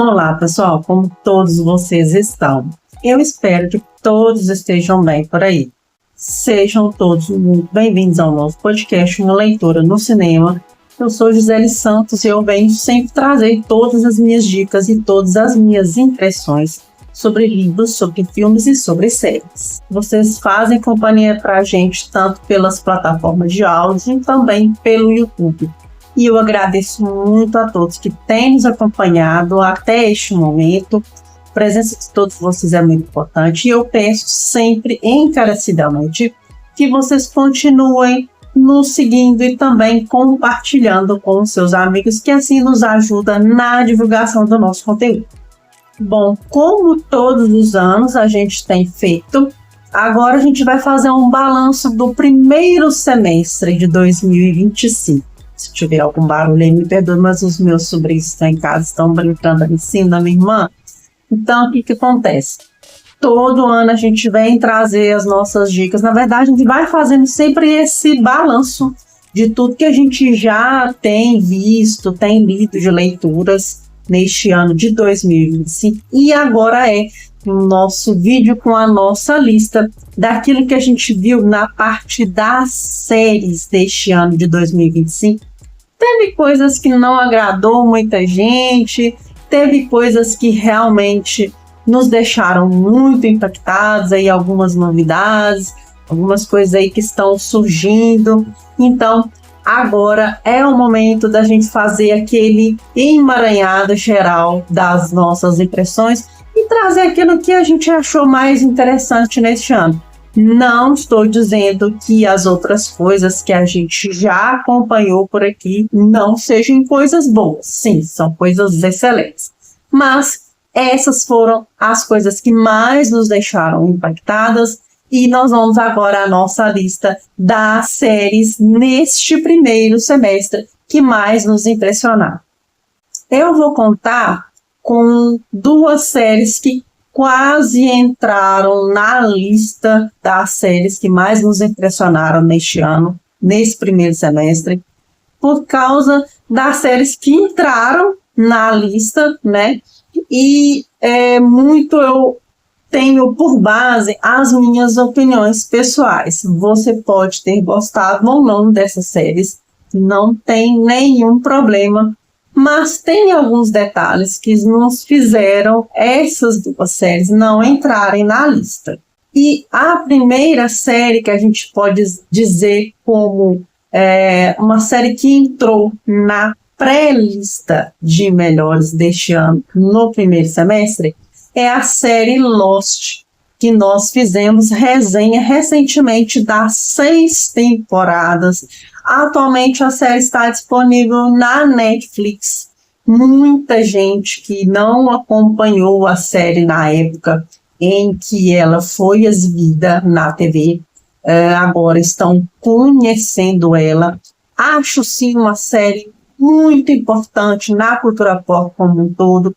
Olá, pessoal, como todos vocês estão? Eu espero que todos estejam bem por aí. Sejam todos muito bem-vindos ao nosso podcast Uma Leitura no Cinema. Eu sou Gisele Santos e eu venho sempre trazer todas as minhas dicas e todas as minhas impressões sobre livros, sobre filmes e sobre séries. Vocês fazem companhia pra gente tanto pelas plataformas de áudio e também pelo YouTube. E eu agradeço muito a todos que têm nos acompanhado até este momento. A presença de todos vocês é muito importante e eu peço sempre encarecidamente que vocês continuem nos seguindo e também compartilhando com os seus amigos, que assim nos ajuda na divulgação do nosso conteúdo. Bom, como todos os anos a gente tem feito, agora a gente vai fazer um balanço do primeiro semestre de 2025. Se tiver algum barulho aí, me perdoe, mas os meus sobrinhos estão em casa, estão brincando ali em cima da minha irmã. Então, o que acontece? Todo ano a gente vem trazer as nossas dicas. Na verdade, a gente vai fazendo sempre esse balanço de tudo que a gente já tem visto, tem lido de leituras neste ano de 2025. E agora é o nosso vídeo com a nossa lista daquilo que a gente viu na parte das séries deste ano de 2025. Teve coisas que não agradou muita gente, teve coisas que realmente nos deixaram muito impactados, aí algumas novidades, algumas coisas aí que estão surgindo. Então, agora é o momento da gente fazer aquele emaranhado geral das nossas impressões e trazer aquilo que a gente achou mais interessante neste ano. Não estou dizendo que as outras coisas que a gente já acompanhou por aqui não sejam coisas boas. Sim, são coisas excelentes. Mas essas foram as coisas que mais nos deixaram impactadas e nós vamos agora à nossa lista das séries neste primeiro semestre que mais nos impressionaram. Eu vou contar com duas séries que quase entraram na lista das séries que mais nos impressionaram neste ano, nesse primeiro semestre, por causa das séries que entraram na lista, né? E eu tenho por base as minhas opiniões pessoais. Você pode ter gostado ou não dessas séries, não tem nenhum problema. Mas tem alguns detalhes que nos fizeram essas duas séries não entrarem na lista. E a primeira série que a gente pode dizer como uma série que entrou na pré-lista de melhores deste ano, no primeiro semestre, é a série Lost, que nós fizemos resenha recentemente das 6 temporadas. Atualmente a série está disponível na Netflix. Muita gente que não acompanhou a série na época em que ela foi exibida na TV, agora estão conhecendo ela. Acho sim uma série muito importante na cultura pop como um todo.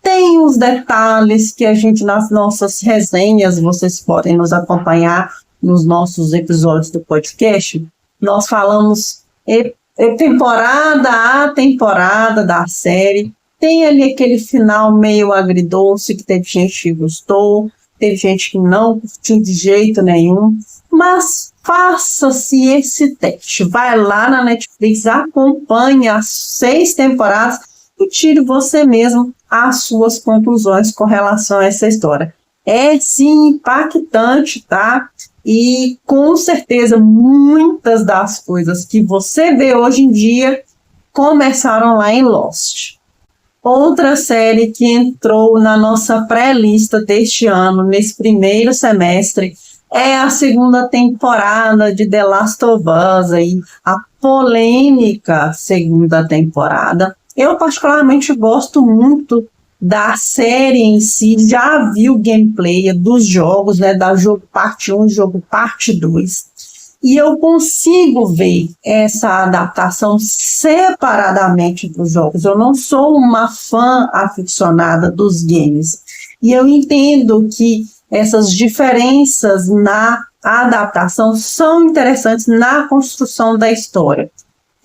Tem os detalhes que a gente, nas nossas resenhas, vocês podem nos acompanhar nos nossos episódios do podcast. Nós falamos temporada a temporada da série. Tem ali aquele final meio agridoce, que teve gente que gostou, teve gente que não curtiu de jeito nenhum. Mas faça-se esse teste. Vai lá na Netflix, acompanhe as 6 temporadas e tire você mesmo as suas conclusões com relação a essa história. É sim impactante, tá? E com certeza muitas das coisas que você vê hoje em dia começaram lá em Lost. Outra série que entrou na nossa pré-lista deste ano, nesse primeiro semestre, é a segunda temporada de The Last of Us, aí, a polêmica segunda temporada. Eu particularmente gosto muito da série em si, já vi o gameplay dos jogos, né, da jogo parte 1 e jogo parte 2, e eu consigo ver essa adaptação separadamente dos jogos. Eu não sou uma fã aficionada dos games, e eu entendo que essas diferenças na adaptação são interessantes na construção da história.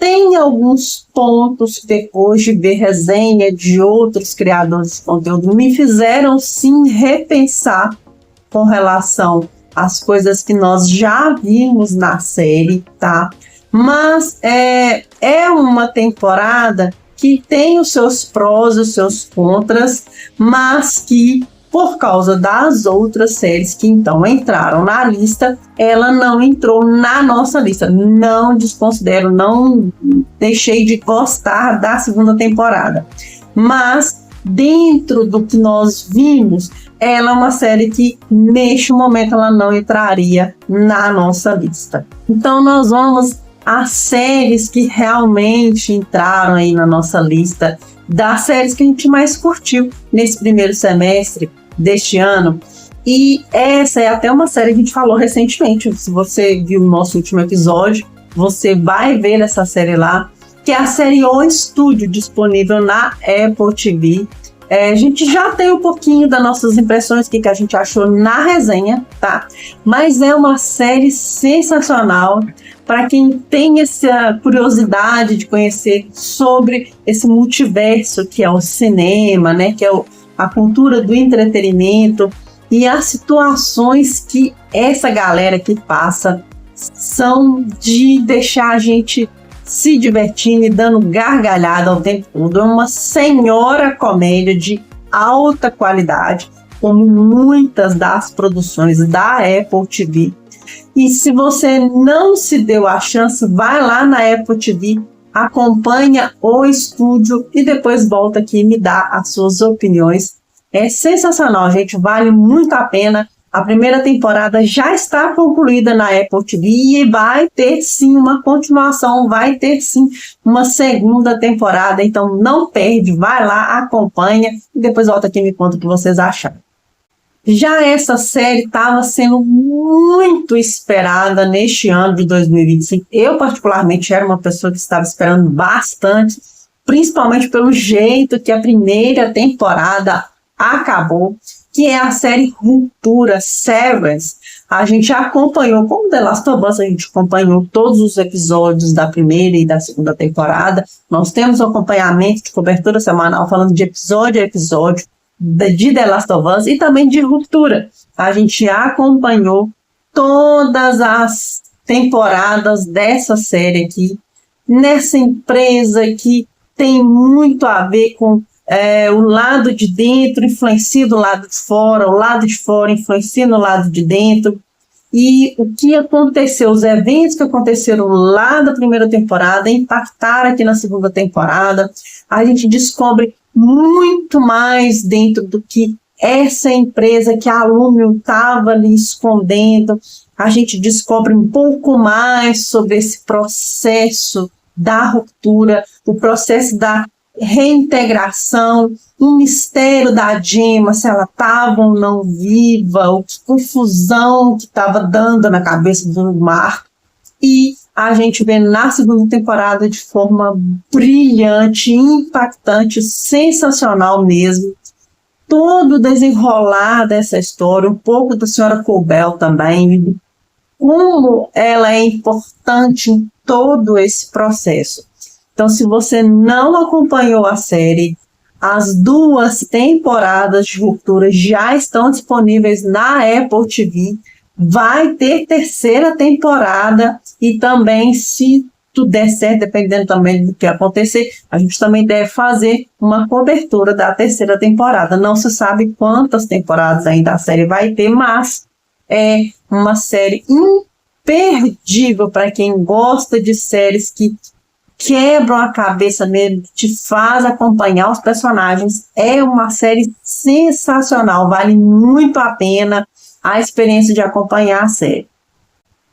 tem alguns pontos, depois de ver resenha de outros criadores de conteúdo, me fizeram sim repensar com relação às coisas que nós já vimos na série, tá? Mas é uma temporada que tem os seus prós e os seus contras, mas que, por causa das outras séries que então entraram na lista, ela não entrou na nossa lista. Não desconsidero, não deixei de gostar da segunda temporada. Mas, dentro do que nós vimos, ela é uma série que, neste momento, ela não entraria na nossa lista. Então, nós vamos às séries que realmente entraram aí na nossa lista, das séries que a gente mais curtiu nesse primeiro semestre deste ano. E essa é até uma série que a gente falou recentemente. Se você viu o nosso último episódio, você vai ver essa série lá, que é a série O Estúdio, disponível na Apple TV. A gente já tem um pouquinho das nossas impressões, o que a gente achou na resenha, tá? Mas é uma série sensacional para quem tem essa curiosidade de conhecer sobre esse multiverso que é o cinema, né? Que é a cultura do entretenimento, e as situações que essa galera que passa são de deixar a gente se divertindo e dando gargalhada ao tempo todo. É uma senhora comédia de alta qualidade, como muitas das produções da Apple TV. E se você não se deu a chance, vai lá na Apple TV, acompanha O Estúdio e depois volta aqui e me dá as suas opiniões. É sensacional, gente, vale muito a pena. A primeira temporada já está concluída na Apple TV e vai ter sim uma continuação, vai ter sim uma segunda temporada. Então não perde, vai lá, acompanha e depois volta aqui e me conta o que vocês acharam. Já essa série estava sendo muito esperada neste ano de 2025. Eu, particularmente, era uma pessoa que estava esperando bastante, principalmente pelo jeito que a primeira temporada acabou, que é a série Ruptura, Severance. A gente acompanhou, como The Last of Us, a gente acompanhou todos os episódios da primeira e da segunda temporada. Nós temos um acompanhamento de cobertura semanal falando de episódio a episódio de The Last of Us e também de Ruptura. A gente acompanhou todas as temporadas dessa série aqui, nessa empresa que tem muito a ver com o lado de dentro influencia do lado de fora, o lado de fora influencia no lado de dentro. E o que aconteceu, os eventos que aconteceram lá da primeira temporada impactaram aqui na segunda temporada. A gente descobre muito mais dentro do que essa empresa que a Lumion estava ali escondendo. A gente descobre um pouco mais sobre esse processo da ruptura, o processo da reintegração, um mistério da Gemma, se ela estava ou não viva, o que confusão que estava dando na cabeça do Mark. E a gente vê na segunda temporada de forma brilhante, impactante, sensacional mesmo, todo o desenrolar dessa história, um pouco da senhora Cobell também, como ela é importante em todo esse processo. Então, se você não acompanhou a série, as 2 temporadas de Ruptura já estão disponíveis na Apple TV. Vai ter terceira temporada e também, se tudo der certo, dependendo também do que acontecer, a gente também deve fazer uma cobertura da terceira temporada. Não se sabe quantas temporadas ainda a série vai ter, mas é uma série imperdível para quem gosta de séries que quebram a cabeça mesmo, te faz acompanhar os personagens. É uma série sensacional, vale muito a pena a experiência de acompanhar a série.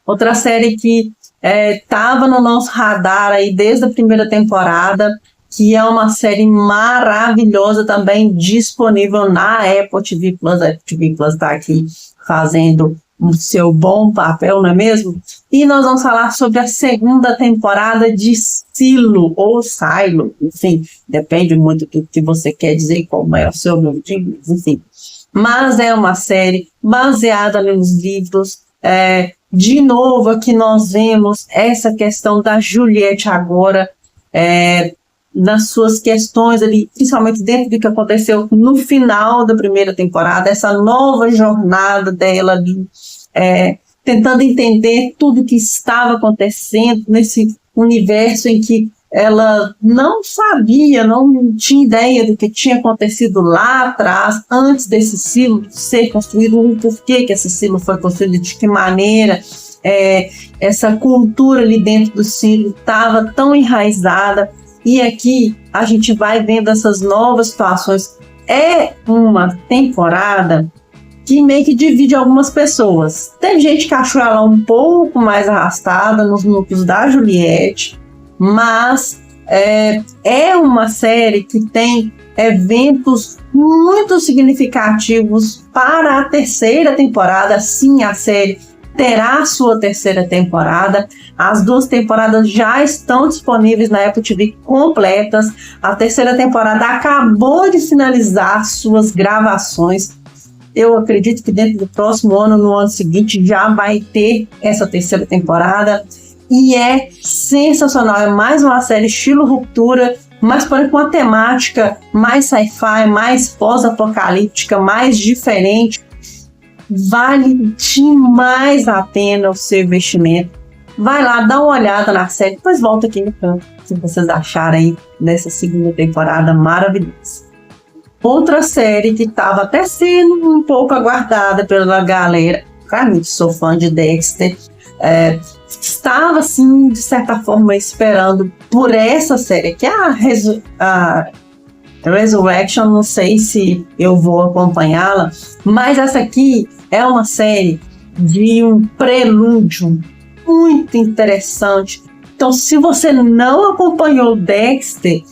Outra série que estava no nosso radar aí desde a primeira temporada, que é uma série maravilhosa também, disponível na Apple TV Plus. A Apple TV Plus está aqui fazendo o seu bom papel, não é mesmo? E nós vamos falar sobre a segunda temporada de Silo, ou Silo, enfim, depende muito do que você quer dizer, como é o seu nome de inglês, enfim. Mas é uma série baseada nos livros De novo, aqui nós vemos essa questão da Juliette agora, nas suas questões ali, principalmente dentro do que aconteceu no final da primeira temporada, essa nova jornada dela ali, tentando entender tudo que estava acontecendo nesse universo em que ela não sabia, não tinha ideia do que tinha acontecido lá atrás, antes desse silo ser construído, o porquê que esse silo foi construído, de que maneira essa cultura ali dentro do silo estava tão enraizada. E aqui a gente vai vendo essas novas situações. É uma temporada que meio que divide algumas pessoas. Tem gente que achou ela um pouco mais arrastada nos núcleos da Juliette, mas é uma série que tem eventos muito significativos para a terceira temporada. Sim, a série terá sua terceira temporada. As 2 temporadas já estão disponíveis na Apple TV completas. A terceira temporada acabou de finalizar suas gravações. Eu acredito que dentro do próximo ano, no ano seguinte, já vai ter essa terceira temporada. E é sensacional. É mais uma série estilo Ruptura, mas porém com uma temática mais sci-fi, mais pós-apocalíptica, mais diferente. Vale demais a pena o seu investimento. Vai lá, dá uma olhada na série, depois volta aqui no canto, se vocês acharem dessa segunda temporada maravilhosa. Outra série que estava até sendo um pouco aguardada pela galera, claramente sou fã de Dexter, estava assim, de certa forma, esperando por essa série, que é a Resurrection. Não sei se eu vou acompanhá-la, mas essa aqui é uma série de um prelúdio muito interessante. Então, se você não acompanhou Dexter,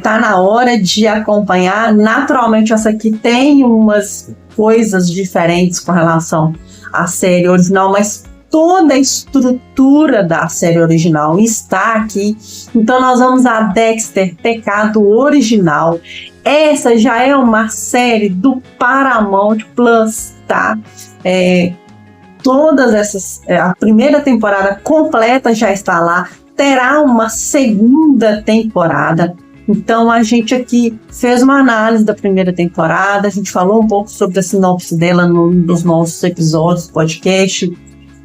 tá na hora de acompanhar. Naturalmente, essa aqui tem umas coisas diferentes com relação à série original, mas toda a estrutura da série original está aqui. Então nós vamos a Dexter, Pecado Original. Essa já é uma série do Paramount Plus, tá? Todas essas, a primeira temporada completa já está lá. Terá uma segunda temporada. Então a gente aqui fez uma análise da primeira temporada, a gente falou um pouco sobre a sinopse dela nos nossos episódios do podcast.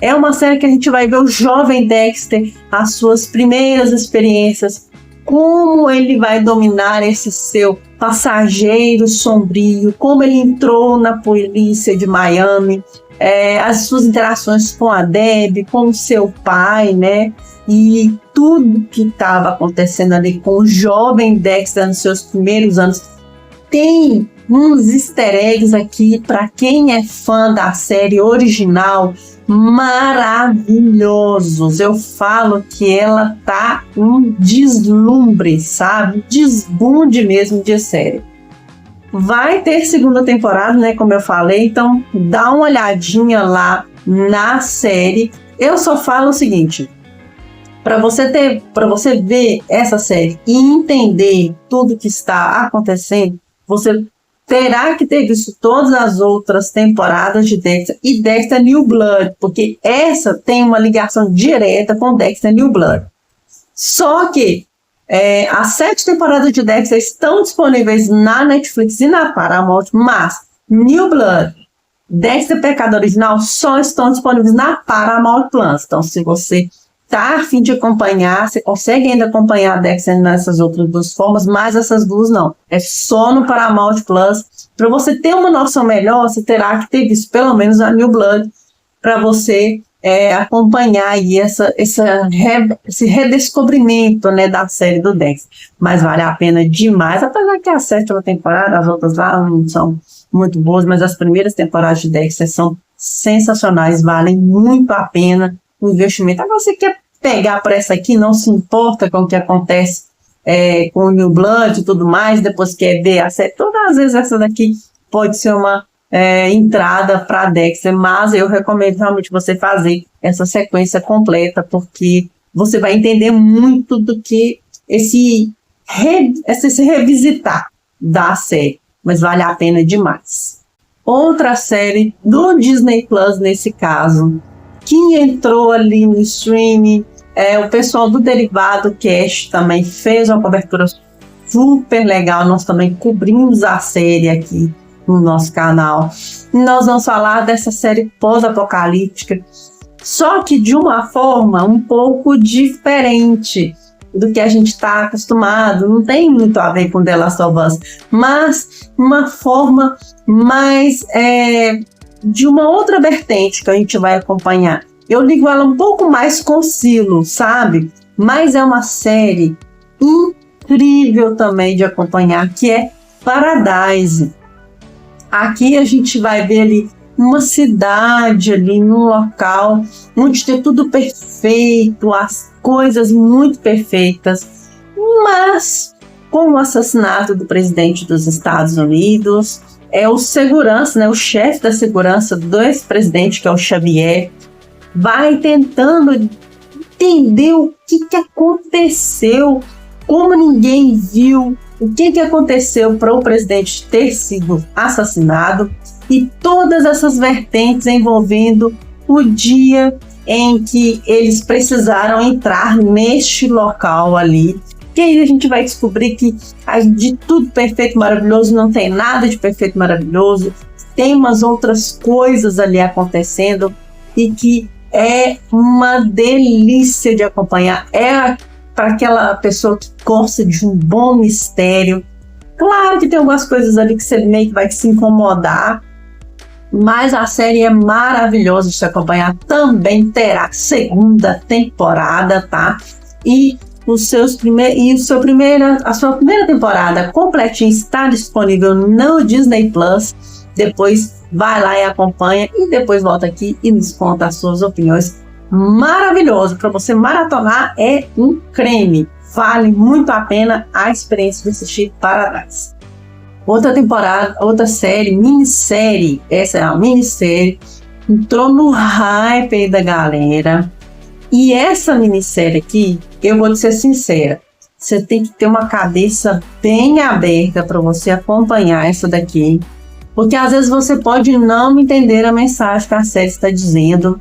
É uma série que a gente vai ver o jovem Dexter, as suas primeiras experiências, como ele vai dominar esse seu passageiro sombrio, como ele entrou na polícia de Miami, as suas interações com a Debbie, com o seu pai, né? E tudo que estava acontecendo ali com o jovem Dexter nos seus primeiros anos. Tem uns easter eggs aqui para quem é fã da série original, maravilhosos. Eu falo que ela tá um deslumbre, sabe? Desbunde mesmo de série. Vai ter segunda temporada, né? Como eu falei, então dá uma olhadinha lá na série. Eu só falo o seguinte: para você ver essa série e entender tudo que está acontecendo, você terá que ter visto todas as outras temporadas de Dexter e Dexter New Blood, porque essa tem uma ligação direta com Dexter New Blood. Só que as 7 temporadas de Dexter estão disponíveis na Netflix e na Paramount, mas New Blood, Dexter Pecado Original só estão disponíveis na Paramount Plus. Então, se você tá a fim de acompanhar, você consegue ainda acompanhar a Dexter nessas outras 2 formas, mas essas 2 não. É só no Paramount Plus. Para você ter uma noção melhor, você terá que ter visto pelo menos a New Blood para você acompanhar aí esse redescobrimento, né, da série do Dexter. Mas vale a pena demais, apesar que a 7ª temporada, as outras lá não são muito boas, mas as primeiras temporadas de Dexter são sensacionais, valem muito a pena o investimento. Agora, você quer pegar para essa aqui, não se importa com o que acontece com o New Blood e tudo mais, depois quer ver a série, todas as vezes essa daqui pode ser uma entrada para Dexter, mas eu recomendo realmente você fazer essa sequência completa, porque você vai entender muito do que esse revisitar da série, mas vale a pena demais. Outra série do Disney Plus, nesse caso, que entrou ali no streaming. O pessoal do Derivado Cast também fez uma cobertura super legal. Nós também cobrimos a série aqui no nosso canal. Nós vamos falar dessa série pós-apocalíptica, só que de uma forma um pouco diferente do que a gente está acostumado. Não tem muito a ver com The Last of Us, mas uma forma mais de uma outra vertente que a gente vai acompanhar. Eu ligo ela um pouco mais com Silo, sabe? Mas é uma série incrível também de acompanhar, que é Paradise. Aqui a gente vai ver ali uma cidade ali num local onde tem tudo perfeito, as coisas muito perfeitas, mas com o assassinato do presidente dos Estados Unidos, o segurança, né, o chefe da segurança do ex-presidente, que é o Xavier, vai tentando entender o que aconteceu, como ninguém viu, o que aconteceu para o presidente ter sido assassinado, e todas essas vertentes envolvendo o dia em que eles precisaram entrar neste local ali. Que aí a gente vai descobrir que de tudo perfeito, maravilhoso, não tem nada de perfeito, maravilhoso. Tem umas outras coisas ali acontecendo e que é uma delícia de acompanhar. É para aquela pessoa que gosta de um bom mistério. Claro que tem algumas coisas ali que você meio que vai se incomodar, mas a série é maravilhosa de se acompanhar. Também terá segunda temporada, tá? E a sua primeira temporada completinha está disponível no Disney Plus. Depois vai lá e acompanha, e depois volta aqui e nos conta as suas opiniões. Maravilhoso, para você maratonar é um creme. Vale muito a pena a experiência de assistir Paradise. Outra temporada, outra série, minissérie, essa é a minissérie, entrou no hype aí da galera. E essa minissérie aqui, eu vou te ser sincera, você tem que ter uma cabeça bem aberta para você acompanhar essa daqui, porque às vezes você pode não entender a mensagem que a série está dizendo.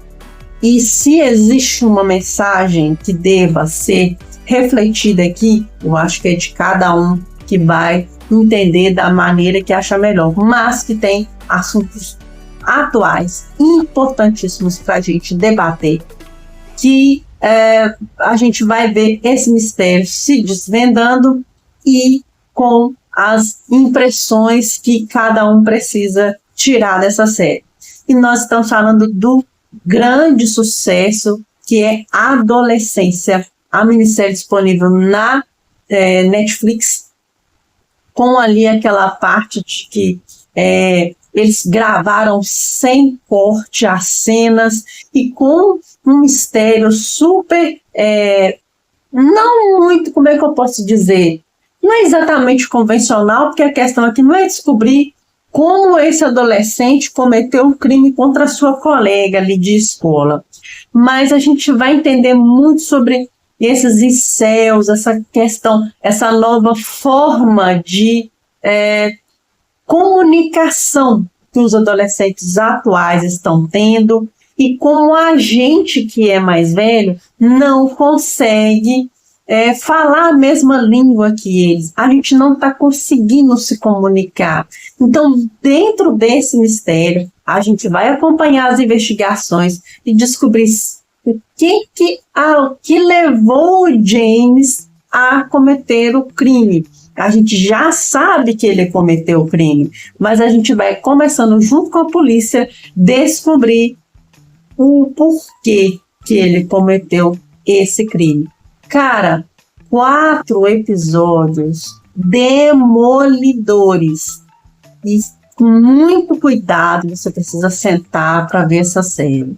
E se existe uma mensagem que deva ser refletida aqui, eu acho que é de cada um que vai entender da maneira que acha melhor, mas que tem assuntos atuais importantíssimos para a gente debater, que a gente vai ver esse mistério se desvendando e com as impressões que cada um precisa tirar dessa série. E nós estamos falando do grande sucesso que é Adolescência, a minissérie disponível na Netflix, com ali aquela parte de que eles gravaram sem corte as cenas e com um mistério super, não muito, como é que eu posso dizer, não é exatamente convencional, porque a questão aqui não é descobrir como esse adolescente cometeu um crime contra a sua colega ali de escola, mas a gente vai entender muito sobre esses incels, essa questão, essa nova forma de comunicação que os adolescentes atuais estão tendo e como a gente que é mais velho não consegue falar a mesma língua que eles. A gente não está conseguindo se comunicar. Então, dentro desse mistério, a gente vai acompanhar as investigações e descobrir o que levou o James a cometer o crime. A gente já sabe que ele cometeu o crime, mas a gente vai começando junto com a polícia descobrir o porquê que ele cometeu esse crime. Cara, 4 episódios demolidores. E com muito cuidado você precisa sentar para ver essa série,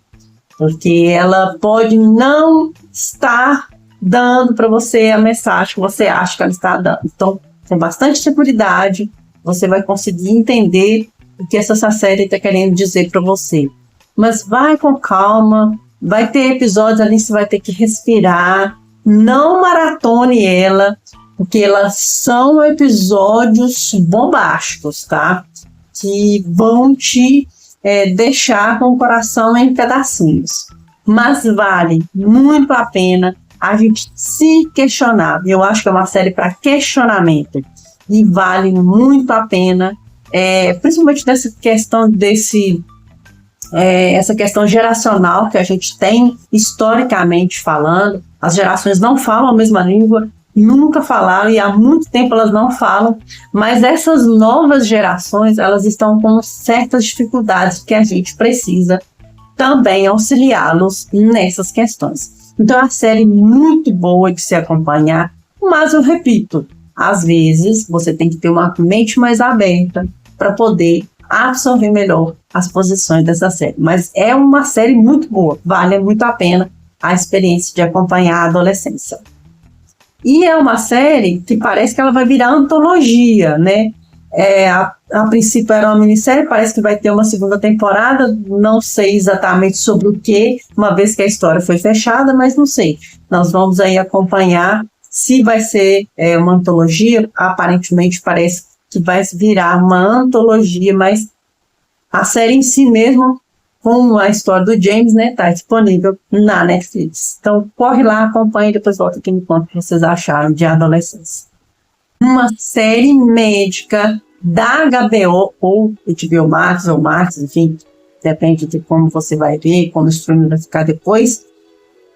porque ela pode não estar dando para você a mensagem que você acha que ela está dando. Então, com bastante seguridade, você vai conseguir entender o que essa série está querendo dizer para você. Mas vai com calma, vai ter episódios ali que você vai ter que respirar, não maratone ela, porque elas são episódios bombásticos, tá? Que vão te deixar com o coração em pedacinhos. mas vale muito a pena a gente se questionar. Eu acho que é uma série para questionamento e vale muito a pena, principalmente nessa questão essa questão geracional que a gente tem historicamente falando. As gerações não falam a mesma língua, nunca falaram e há muito tempo elas não falam, mas essas novas gerações, elas estão com certas dificuldades que a gente precisa também auxiliá-los nessas questões. Então é uma série muito boa de se acompanhar, mas eu repito, às vezes você tem que ter uma mente mais aberta para poder absorver melhor as posições dessa série. Mas é uma série muito boa, vale muito a pena a experiência de acompanhar a adolescência. E é uma série que parece que ela vai virar antologia, né? A princípio era uma minissérie, parece que vai ter uma segunda temporada, não sei exatamente sobre o que, uma vez que a história foi fechada, mas não sei. Nós vamos aí acompanhar se vai ser uma antologia. Aparentemente parece que vai virar uma antologia, mas a série em si mesmo, com a história do James, né, tá disponível na Netflix. Então, corre lá, acompanhe e depois volta aqui e me conta o que vocês acharam de Adolescência. Uma série médica da HBO ou HBO Max ou Max, enfim, depende de como você vai ver, como o streaming vai ficar depois.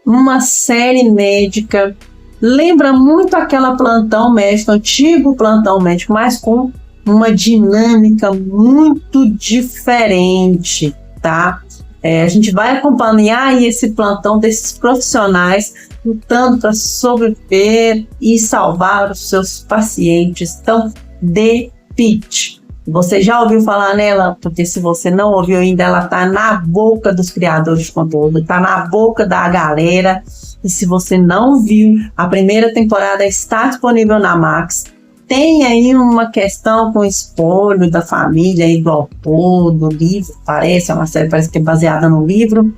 Uma série médica, lembra muito aquela Plantão Médico, antigo Plantão Médico, mas com uma dinâmica muito diferente, tá? A gente vai acompanhar esse plantão desses profissionais lutando para sobreviver e salvar os seus pacientes. Então, The Pitt. Você já ouviu falar nela? Porque se você não ouviu ainda, ela está na boca dos criadores de conteúdo, está na boca da galera. E se você não viu, a primeira temporada está disponível na Max. Tem aí uma questão com o espólio da família e do autor, do livro, parece, é uma série parece que é baseada no livro,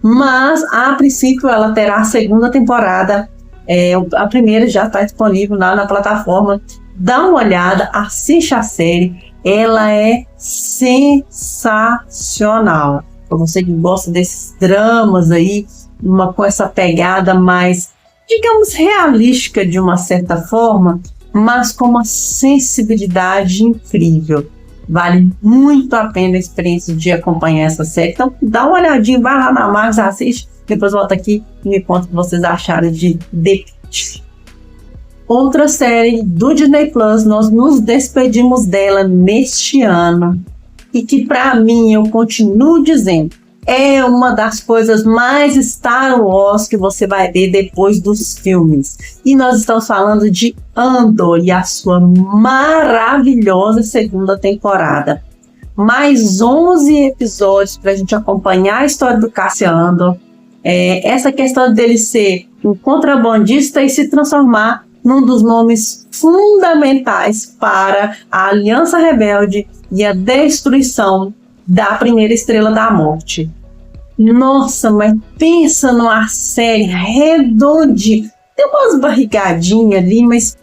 mas a princípio ela terá a segunda temporada, a primeira já está disponível lá na plataforma. Dá uma olhada, assiste a série, ela é sensacional. Para você que gosta desses dramas aí, com essa pegada mais, digamos, realística de uma certa forma, mas com uma sensibilidade incrível. Vale muito a pena a experiência de acompanhar essa série. Então, dá uma olhadinha, vai lá na Max, assiste, depois volta aqui e me conta o que vocês acharam de The Pitt. Outra série do Disney Plus, nós nos despedimos dela neste ano e que, para mim, eu continuo dizendo, é uma das coisas mais Star Wars que você vai ver depois dos filmes. E nós estamos falando de Andor e a sua maravilhosa segunda temporada. Mais 11 episódios para a gente acompanhar a história do Cassian Andor. Essa questão dele ser um contrabandista e se transformar num dos nomes fundamentais para a Aliança Rebelde e a destruição da primeira Estrela da Morte. Nossa, mas pensa numa série redondinha. Tem umas barrigadinhas ali, mas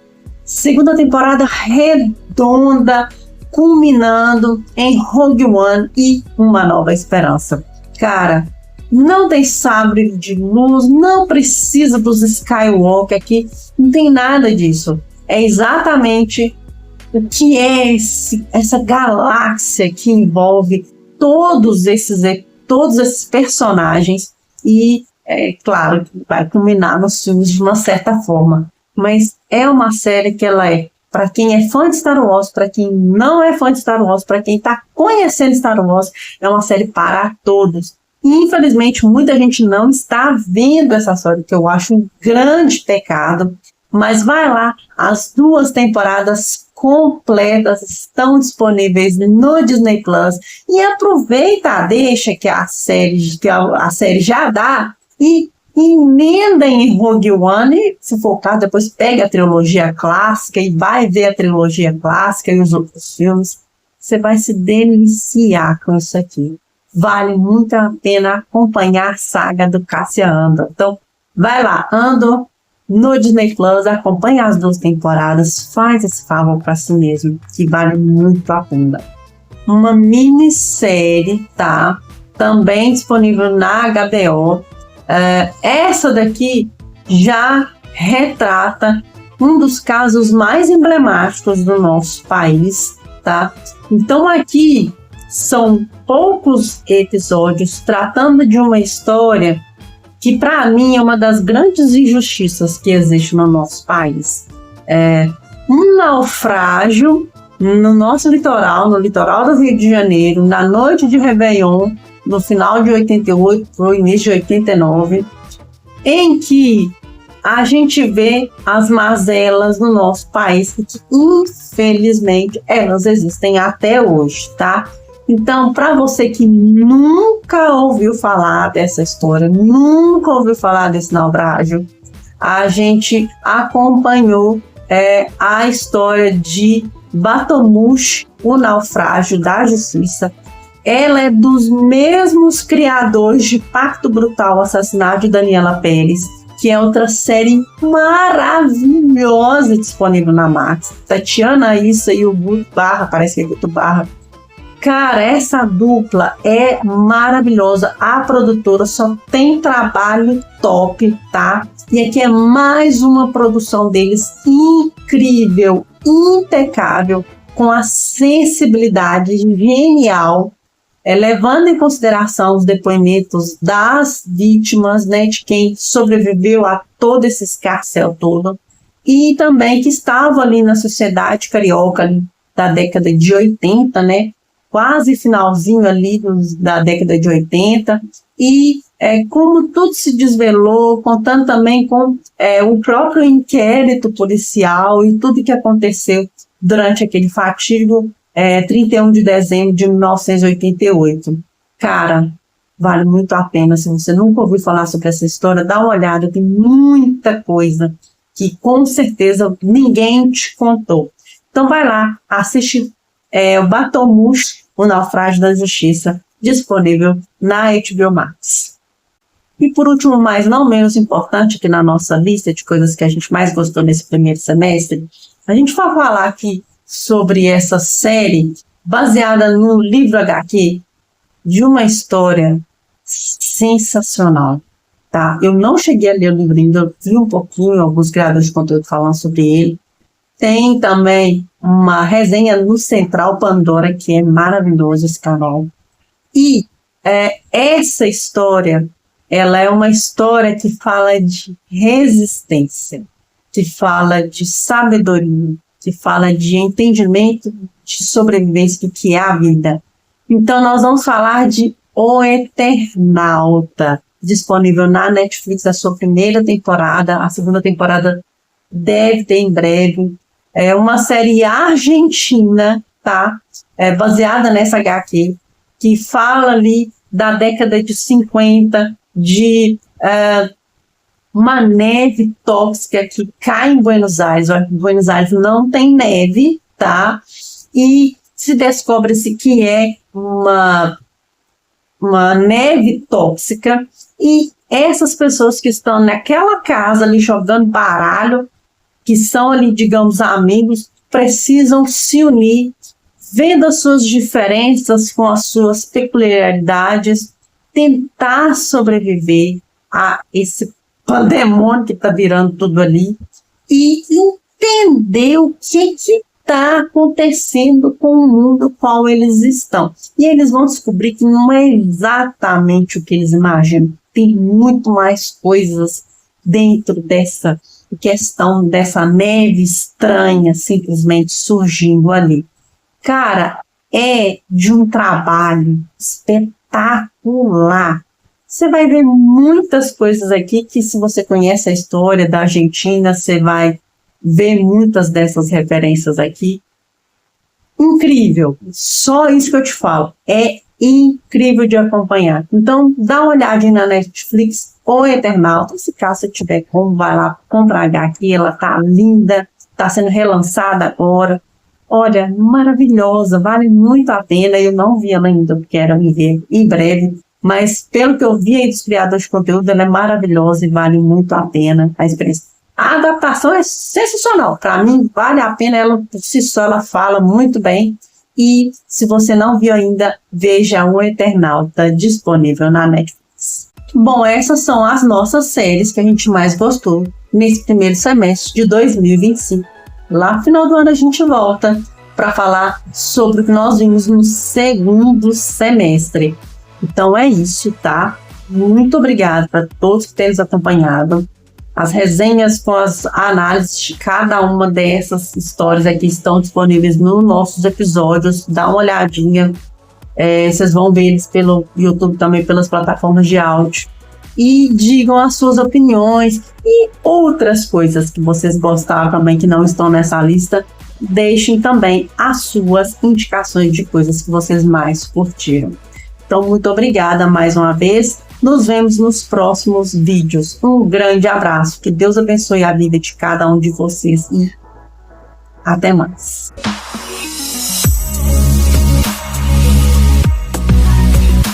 segunda temporada redonda, culminando em Rogue One e Uma Nova Esperança. Cara, não tem sabre de luz, não precisa dos Skywalker aqui, não tem nada disso. É exatamente o que é essa galáxia que envolve todos esses personagens e, claro, vai culminar nos filmes de uma certa forma. Mas é uma série que ela é para quem é fã de Star Wars, para quem não é fã de Star Wars, para quem está conhecendo Star Wars, é uma série para todos. E, infelizmente, muita gente não está vendo essa série, que eu acho um grande pecado. Mas vai lá, as 2 temporadas completas estão disponíveis no Disney Plus e aproveita, deixa que a série já dá e emenda em Rogue One e, se for o caso, depois pega a trilogia clássica e vai ver a trilogia clássica e os outros filmes. Você vai se deliciar com isso aqui. Vale muito a pena acompanhar a saga do Cassian Andor. Então, vai lá, Andor no Disney Plus, acompanha as 2 temporadas, faz esse favor para si mesmo, que vale muito a pena. Uma minissérie, tá? Também disponível na HBO, Essa daqui já retrata um dos casos mais emblemáticos do nosso país, tá? Então aqui são poucos episódios tratando de uma história que para mim é uma das grandes injustiças que existe no nosso país. Um naufrágio no nosso litoral, no litoral do Rio de Janeiro, na noite de Réveillon, no final de 88 ou início de 89, em que a gente vê as mazelas no nosso país, que infelizmente elas existem até hoje, tá? Então, para você que nunca ouviu falar dessa história, nunca ouviu falar desse naufrágio, a gente acompanhou a história de Batomush, o naufrágio da justiça. Ela é dos mesmos criadores de Pacto Brutal, Assassinato de Daniela Pérez, que é outra série maravilhosa disponível na Max. Tatiana Issa e o Guto Barra, parece que é Guto Barra. Cara, essa dupla é maravilhosa. A produtora só tem trabalho top, tá? E aqui é mais uma produção deles incrível, impecável, com a sensibilidade genial, levando em consideração os depoimentos das vítimas, né, de quem sobreviveu a todo esse escarcéu todo, e também que estava ali na sociedade carioca ali, da década de 80, né, quase finalzinho ali da década de 80, e como tudo se desvelou, contando também com o próprio inquérito policial e tudo que aconteceu durante aquele fatídico 31 de dezembro de 1988. Cara, vale muito a pena. Se você nunca ouviu falar sobre essa história, dá uma olhada, tem muita coisa que com certeza ninguém te contou. Então vai lá, assiste o Batomush, o Naufrágio da Justiça, disponível na HBO Max. E por último, mas não menos importante, aqui na nossa lista de coisas que a gente mais gostou nesse primeiro semestre, a gente vai falar aqui sobre essa série baseada no livro HQ de uma história sensacional, tá? Eu não cheguei a ler o livro ainda, eu vi um pouquinho, alguns criadores de conteúdo falando sobre ele. Tem também uma resenha no Central Pandora, que é maravilhoso esse canal. E essa história, ela é uma história que fala de resistência, que fala de sabedoria, que fala de entendimento, de sobrevivência do que é a vida. Então nós vamos falar de O Eternauta, disponível na Netflix, a sua primeira temporada. A segunda temporada deve ter em breve. É uma série argentina, tá? Baseada nessa HQ, que fala ali da década de 50, de uma neve tóxica que cai em Buenos Aires. Buenos Aires não tem neve, tá? E se descobre-se que é uma neve tóxica, e essas pessoas que estão naquela casa ali jogando baralho, que são ali, digamos, amigos, precisam se unir, vendo as suas diferenças com as suas peculiaridades, tentar sobreviver a esse pandemônio que está virando tudo ali e entender o que está acontecendo com o mundo no qual eles estão. E eles vão descobrir que não é exatamente o que eles imaginam. Tem muito mais coisas dentro dessa questão dessa neve estranha simplesmente surgindo ali. Cara, é de um trabalho espetacular. Você vai ver muitas coisas aqui que, se você conhece a história da Argentina, você vai ver muitas dessas referências aqui. Incrível. Só isso que eu te falo. É incrível de acompanhar. Então, dá uma olhadinha na Netflix, O Eternauta. Se caso você tiver como, vai lá comprar aqui. Ela tá linda, tá sendo relançada agora. Olha, maravilhosa, vale muito a pena. Eu não vi ela ainda, quero me ver em breve. Mas, pelo que eu vi aí dos criadores de conteúdo, ela é maravilhosa e vale muito a pena a experiência. A adaptação é sensacional. Para mim, vale a pena. Ela, por si só, ela fala muito bem. E, se você não viu ainda, veja O Eternauta, disponível na Netflix. Bom, essas são as nossas séries que a gente mais gostou nesse primeiro semestre de 2025. Lá no final do ano a gente volta para falar sobre o que nós vimos no segundo semestre. Então é isso, tá? Muito obrigada para todos que têm nos acompanhado. As resenhas com as análises de cada uma dessas histórias aqui estão disponíveis nos nossos episódios. Dá uma olhadinha. Vocês vão ver eles pelo YouTube, também pelas plataformas de áudio. E digam as suas opiniões e outras coisas que vocês gostaram também, que não estão nessa lista. Deixem também as suas indicações de coisas que vocês mais curtiram. Então, muito obrigada mais uma vez. Nos vemos nos próximos vídeos. Um grande abraço. Que Deus abençoe a vida de cada um de vocês. E até mais.